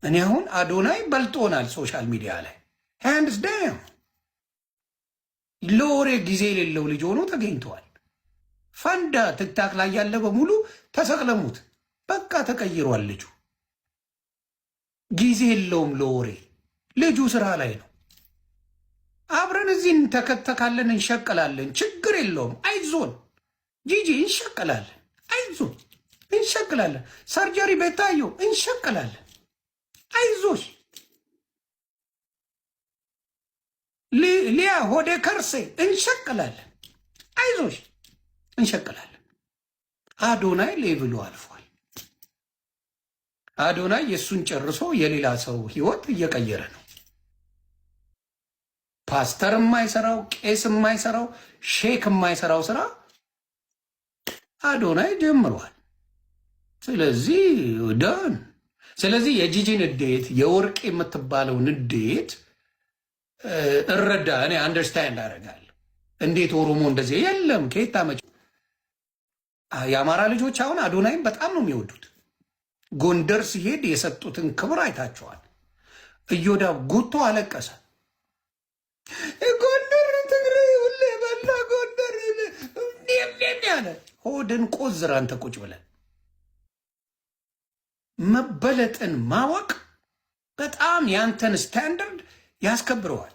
እኔ አሁን አዶናይ በልጦናል ሶሻል ሚዲያ ላይ ሃንድስ ዳውን ለወሬ ጊዜ የሌለው ልጅ ሆኖ ተገኝተዋል። ፈንዳ ትክታክ ላይ ያለ በሙሉ ተሰቅለሙት። በቃ ተቀይሯል ልጁ። ጊዜ የለውም ለወሬ። ልጁ ስራ ላይ ነው። አብረን እዚህ እንተከተካለን፣ እንሸቀላለን። ችግር የለውም። አይዞን ጂጂ፣ እንሸቀላለን። አይዞን እንሸቅላለን። ሰርጀሪ ቤታየው እንሸቅላለን። አይዞሽ ሊያ ሆዴ ከርሴ እንሸቅላለን። አይዞሽ እንሸቅላለን። አዶናይ ሌቭሉ አልፏል። አዶናይ የእሱን ጨርሶ የሌላ ሰው ህይወት እየቀየረ ነው። ፓስተር የማይሰራው ቄስ የማይሰራው ሼክ የማይሰራው ስራ አዶናይ ጀምሯል። ስለዚህ ደን ስለዚህ የጂጂን ንዴት የወርቅ የምትባለው ንዴት እረዳ። እኔ አንደርስታንድ አደርጋለሁ። እንዴት ኦሮሞ እንደዚህ የለም ከየት ታመጭ? የአማራ ልጆች አሁን አዶናይም በጣም ነው የሚወዱት። ጎንደር ሲሄድ የሰጡትን ክብር አይታቸዋል። እዮዳ ጉቶ አለቀሰ። ጎንደር ትግሬ ሁሌ በላ ጎንደር ያለ ሆድን ቆዝር። አንተ ቁጭ ብለን መበለጥን ማወቅ በጣም ያንተን ስታንዳርድ ያስከብረዋል።